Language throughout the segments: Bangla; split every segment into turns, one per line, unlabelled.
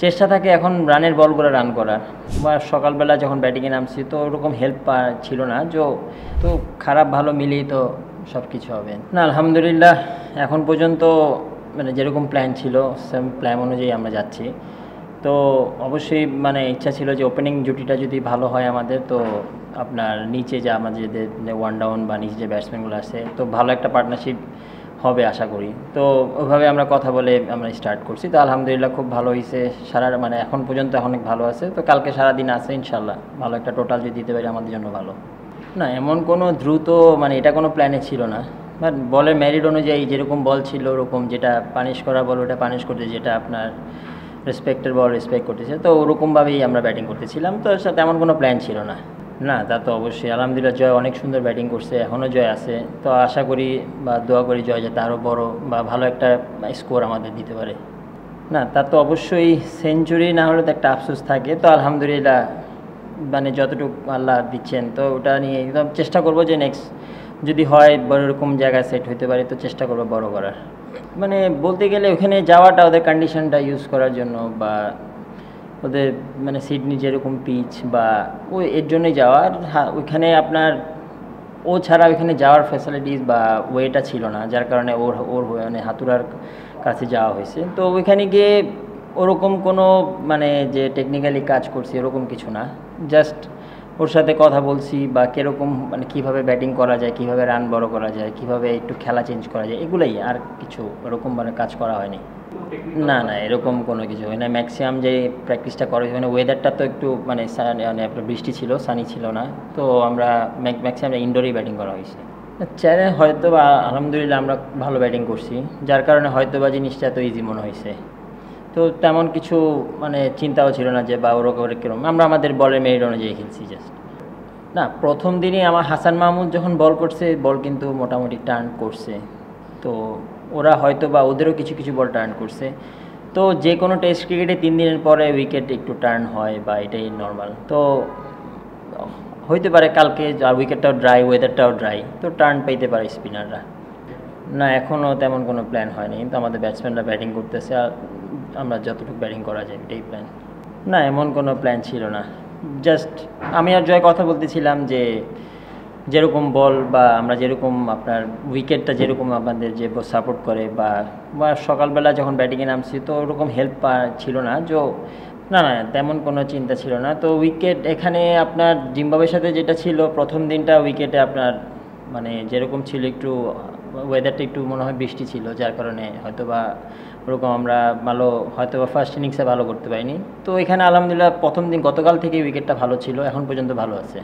চেষ্টা থাকে এখন রানের বলগুলো রান করার বা সকালবেলা যখন ব্যাটিংয়ে নামছি তো ওরকম হেল্প ছিল না তো খারাপ ভালো মিলিয়ে তো সব কিছু হবে না। আলহামদুলিল্লাহ এখন পর্যন্ত মানে যেরকম প্ল্যান ছিল সেম প্ল্যান অনুযায়ী আমরা যাচ্ছি। তো অবশ্যই মানে ইচ্ছা ছিল যে ওপেনিং জুটিটা যদি ভালো হয় আমাদের, তো আপনার নিচে যে আমাদের ওয়ান ডাউন বা নিচে যে ব্যাটসম্যানগুলো আছে তো ভালো একটা পার্টনারশিপ হবে আশা করি। তো ওইভাবে আমরা কথা বলে আমরা স্টার্ট করছি। তো আলহামদুলিল্লাহ খুব ভালো হয়েছে, মানে এখন পর্যন্ত অনেক ভালো আছে। তো কালকে সারাদিন আছে ইনশাল্লাহ, ভালো একটা টোটাল যদি দিতে পারি আমাদের জন্য ভালো। না এমন কোনো দ্রুত মানে এটা কোনো প্ল্যানে ছিল না, বাট বলের মেরিট অনুযায়ী যেরকম বল ছিল ওরকম, যেটা পানিশ করা বল ওটা পানিশ করতে, যেটা আপনার রেসপেক্টের বল রেসপেক্ট করতেছে, তো ওরকমভাবেই আমরা ব্যাটিং করতেছিলাম। তো তেমন কোনো প্ল্যান ছিল না। না তা তো অবশ্যই আলহামদুলিল্লাহ জয় অনেক সুন্দর ব্যাটিং করছে, এখনও জয় আছে। তো আশা করি বা দোয়া করি জয় যাতে আরও বড় বা ভালো একটা স্কোর আমাদের দিতে পারে। না তা তো অবশ্যই সেঞ্চুরি না হলে তো একটা আফসোস থাকে। তো আলহামদুলিল্লাহ মানে যতটুকু আল্লাহ দিচ্ছেন তো ওটা নিয়ে একদম চেষ্টা করব যে নেক্সট যদি হয় বড় এরকম জায়গায় সেট হতে পারে তো চেষ্টা করবো বড় করার। মানে বলতে গেলে ওখানে যাওয়াটা ওদের কন্ডিশনটা ইউজ করার জন্য বা ওদের মানে সিডনি যেরকম পিচ বা ওই এর জন্যই যাওয়া। আর ওইখানে আপনার ও ছাড়া ওইখানে যাওয়ার ফ্যাসিলিটিস বা ওয়েটা ছিল না, যার কারণে ওর ওর মানে হাতুড়ার কাছে যাওয়া হয়েছে। তো ওইখানে গিয়ে ওরকম কোনো মানে যে টেকনিক্যালি কাজ করছি এরকম কিছু না, জাস্ট ওর সাথে কথা বলছি বা কীরকম মানে কীভাবে ব্যাটিং করা যায়, কীভাবে রান বড় করা যায়, কীভাবে একটু খেলা চেঞ্জ করা যায়, এগুলোই, আর কিছু ওরকম মানে কাজ করা হয়নি। না না এরকম কোনো কিছু হয় না। ম্যাক্সিমাম যে প্র্যাকটিসটা করা হয়েছে মানে ওয়েদারটা তো একটু মানে মানে আপনার বৃষ্টি ছিল, সানি ছিল না। তো আমরা ম্যাক্সিমাম ইনডোরেই ব্যাটিং করা হয়েছে। চ্যালেঞ্জ হয়তো বা আলহামদুলিল্লাহ আমরা ভালো ব্যাটিং করছি, যার কারণে হয়তো বা জিনিসটা এত ইজি মনে হয়েছে। তো তেমন কিছু মানে চিন্তাও ছিল না যে বা ওরকম কীরকম, আমরা আমাদের বলের মেরিট অনুযায়ী খেলছি জাস্ট। না প্রথম দিনই আমার হাসান মাহমুদ যখন বল করছে, বল কিন্তু মোটামুটি টার্ন করছে। তো ওরা হয়তো বা ওদেরও কিছু কিছু বল টার্ন করছে। তো যে কোনো টেস্ট ক্রিকেটে 3 দিনের পরে উইকেট একটু টার্ন হয় বা এটাই নর্মাল। তো হইতে পারে কালকে আর উইকেটটাও ড্রাই, ওয়েদারটাও ড্রাই, তো টার্ন পাইতে পারে স্পিনাররা। না এখনও তেমন কোনো প্ল্যান হয়নি, কিন্তু আমাদের ব্যাটসম্যানরা ব্যাটিং করতেছে আর আমরা যতটুকু ব্যাটিং করা যায় এটাই প্ল্যান। না এমন কোনো প্ল্যান ছিল না, জাস্ট আমি আর জয় কথা বলতেছিলাম যে যেরকম বল বা আমরা যেরকম আপনার উইকেটটা যেরকম আমাদের যে সাপোর্ট করে বা সকালবেলা যখন ব্যাটিংয়ে নামছি তো ওরকম হেল্প ছিল না। না না তেমন কোনো চিন্তা ছিল না। তো উইকেট এখানে আপনার জিম্বাবুয়ের সাথে যেটা ছিল প্রথম দিনটা উইকেটে আপনার মানে যেরকম ছিল একটু ওয়েদারটা একটু মনে হয় বৃষ্টি ছিল, যার কারণে হয়তো বা ওরকম আমরা ভালো হয়তো বা ফার্স্ট ইনিংসে ভালো করতে পারিনি। তো এখানে আলহামদুলিল্লাহ প্রথম দিন গতকাল থেকে উইকেটটা ভালো ছিল, এখন পর্যন্ত ভালো আছে।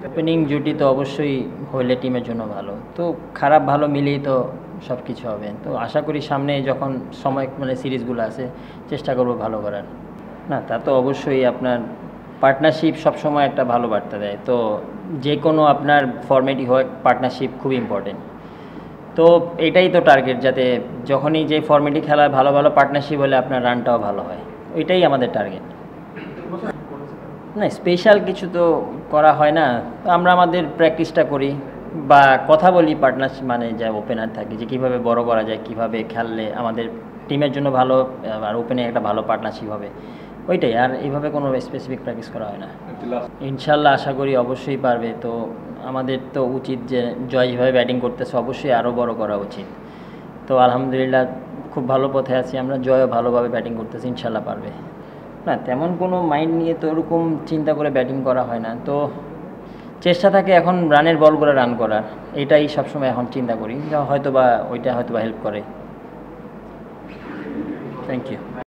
ওপেনিং জুটি তো অবশ্যই হইলে টিমের জন্য ভালো, তো খারাপ ভালো মিলিয়ে তো সব কিছু হবে। তো আশা করি সামনে যখন সময় মানে সিরিজগুলো আছে চেষ্টা করব ভালো করার। না তা তো অবশ্যই আপনার পার্টনারশিপ সবসময় একটা ভালো বার্তা দেয়। তো যে কোনো আপনার ফর্মেটই হয় পার্টনারশিপ খুব ইম্পর্টেন্ট। তো এটাই তো টার্গেট, যাতে যখনই যে ফর্মেটই খেলায় ভালো ভালো পার্টনারশিপ হলে আপনার রানটাও ভালো হয়, ওইটাই আমাদের টার্গেট। না স্পেশাল কিছু তো করা হয় না, তো আমরা আমাদের প্র্যাকটিসটা করি বা কথা বলি পার্টনারশিপ মানে যা ওপেনার থাকে যে কীভাবে বড় করা যায়, কীভাবে খেললে আমাদের টিমের জন্য ভালো আর ওপেনে একটা ভালো পার্টনারশিপ হবে, ওইটাই। আর এইভাবে কোনো স্পেসিফিক প্র্যাকটিস করা হয় না। ইনশাল্লাহ আশা করি অবশ্যই পারবে। তো আমাদের তো উচিত যে জয় যেভাবে ব্যাটিং করতেছে অবশ্যই আরও বড় করা উচিত। তো আলহামদুলিল্লাহ খুব ভালো পথে আছি আমরা, জয়ও ভালোভাবে ব্যাটিং করতেছি, ইনশাল্লাহ পারবে। না তেমন কোনো মাইন্ড নিয়ে তো ওরকম চিন্তা করে ব্যাটিং করা হয় না। তো চেষ্টা থাকে এখন রানের বলগুলো রান করার, এটাই সবসময় এখন চিন্তা করি, যা হয়তো বা ওইটা হয়তো বা হেল্প করে। Thank you.